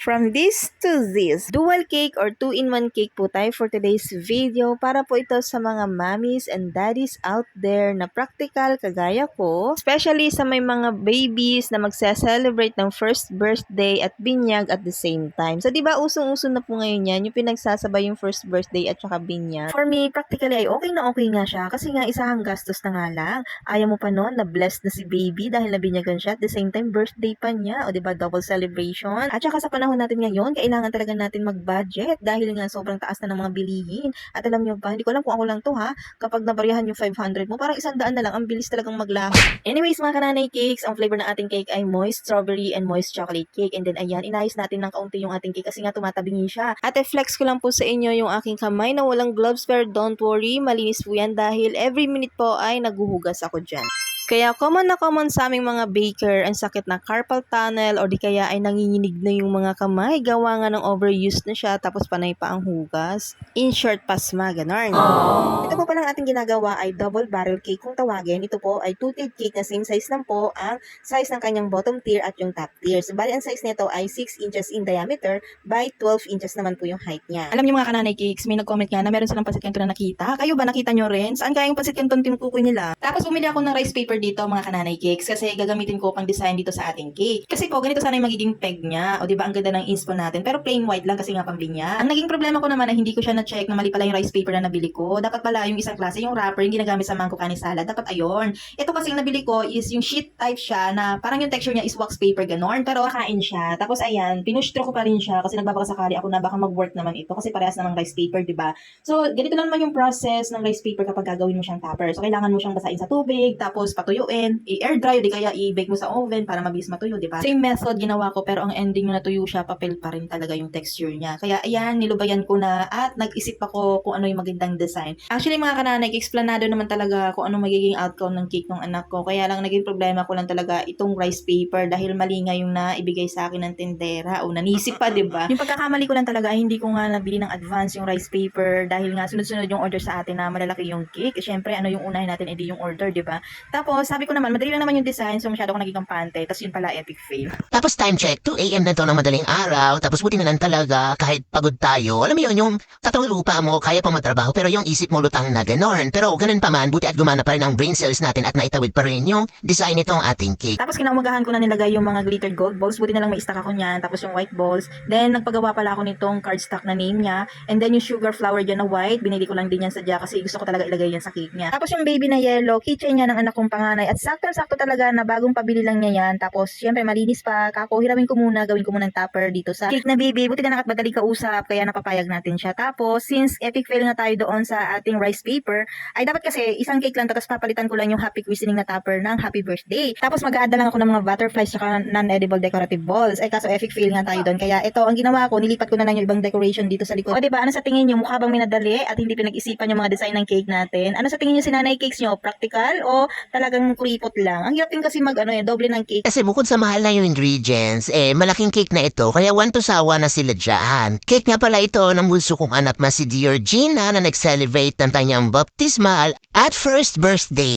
From this to this, dual cake or 2-in-1 cake po tayo for today's video para po ito sa mga mommies and daddies out there na practical kagaya ko, especially sa may mga babies na magse-celebrate ng first birthday at binyag at the same time. So, di ba usong-uso na po ngayon yan, yung pinagsasabay yung first birthday at saka binyag. For me, practically ay okay na okay nga siya kasi nga isahang gastos na nga lang. Ayaw mo pa noon na blessed na si baby dahil nabinyagan siya at the same time birthday pa niya. O, di ba, double celebration. At saka sa panahon natin ngayon, kailangan talaga natin mag-budget dahil nga sobrang taas na ng mga bilihin. At alam nyo ba, hindi ko alam kung ako lang to ha, kapag nabarihan yung 500 mo, parang 100 na lang, ang bilis talagang maglaho. Anyways mga kananay cakes, ang flavor ng ating cake ay moist strawberry and moist chocolate cake. And then ayan, inayos natin ng kaunti yung ating cake kasi nga tumatabingi siya. At i-flex ko lang po sa inyo yung aking kamay na walang gloves, pero don't worry, malinis po yan dahil every minute po ay naguhugas ako dyan. Kaya common na common sa aming mga baker ang sakit na carpal tunnel o di kaya ay nanginginig na yung mga kamay gawa nga ng overuse na siya tapos panay pa ang hugas. In short, pasma, ganon. Ito po palang ating ginagawa ay double barrel cake kung tawagin. Ito po ay two-tiered cake na same size lang po ang size ng kanyang bottom tier at yung top tier. So, bali ang size nito ay 6 inches in diameter by 12 inches naman po yung height niya. Alam niyo mga kananay cakes, may nag-comment nga na meron silang pasit kanto na nakita. Kayo ba nakita nyo rin? Saan kaya yung pasit kanto tinutukoy nila? Tapos bumili ako ng rice paper dito mga kananay cakes kasi gagamitin ko pang design dito sa ating cake. Kasi po ganito sana yung magiging peg niya. O diba ang ganda ng inspo natin pero plain white lang kasi nga pambinya. Ang naging problema ko naman ay hindi ko siya na-check na mali pala yung rice paper na nabili ko. Dapat pala yung isang klase yung wrapper yung ginagamit sa mangkok ani salad. Dapat ayon. Ito kasi nabili ko is yung sheet type siya na parang yung texture niya is wax paper ganon pero kain siya. Tapos ayan, pinushtre ko pa rin siya kasi nagbabakasakali ako na baka mag-work naman ito kasi parehas namang rice paper, diba? So ganito lang naman yung process ng rice paper kapag gagawin mo siyang topper. So kailangan mo siyang basain sa tubig tapos patuyuin, i-air dry o di kaya i-bake mo sa oven para mabilis matuyo, di ba? Same method ginawa ko pero ang ending na natuyo siya, papel pa rin talaga yung texture niya. Kaya ayan, nilubayan ko na at nag-isip ako kung ano yung magandang design. Actually mga kananay, explanado naman talaga kung ano magiging outcome ng cake ng anak ko. Kaya lang naging problema ko lang talaga itong rice paper dahil mali nga yung naibigay sa akin ng tindera o nanisip pa, di ba? Yung pagkakamali ko lang talaga ay hindi ko nga nabili ng advance yung rice paper dahil nga sunod-sunod yung order sa atin na malalaki yung cake. Siyempre, ano yung unahin natin, edi yung order, di ba? Tapos, sabi ko naman, madali lang naman yung design, so masyado ko naging kampante. Tapos yun pala, epic fail. Tapos time check, 2 AM na to ng madaling araw, tapos buti na lang talaga, kahit pagod tayo, alam mo yun, yung tatong lupa mo, kaya pa matrabaho, pero yung isip mo lutang na ganon. Pero ganun pa man, buti at gumana pa rin ang brain cells natin at naitawid pa rin yung design nitong ating cake. Tapos kinaumagahan ko na nilagay yung mga glittered gold balls, buti na lang may stock ako niyan, tapos yung white balls. Then, nagpagawa pala ako nitong cardstock na name niya, and then yung sugar flower dyan na white, binili ko lang din yan sadya kasi gusto ko talaga ilagay yan sa cake niya. Tapos yung baby na yellow, keychain niya ng anak kong panganay, at sakto-sakto talaga na bagong pabili lang niya yan. Tapos, syempre, malinis pa. Kako, hiramin ko muna, gawin ko muna ng topper dito sa cake na baby. Buti na nakatmadaling kausap, kaya napapayag natin siya. Tapos, since epic fail nga tayo doon sa ating rice paper, ay dapat kasi isang cake lang, tapos papalitan ko lang yung happy christening na topper ng happy birthday. Tapos, mag-a-add lang ako ng mga butterflies saka non-edible decorative balls. Ay, kaso epic fail nga tayo doon. Kaya ito, ang ginawa ko, nilipat ko na lang yung ibang decoration dito sa likod. O, diba, ano sa tingin nyo? Mukha bang minadali at hindi pinag-isipan yung mga design ng cake natin? Ano sa tingin nyo si nanay cakes nyo? Practical o talagang kuripot lang? Ang hirap din kasi doble ng cake. Kasi bukod sa mahal na yung ingredients, malaking cake na ito, kaya 1 to sawa na sila dyan. Cake nga pala ito ng bunso kong anak na si Dear Gina na nag-celebrate ng kanyang baptismal at first birthday.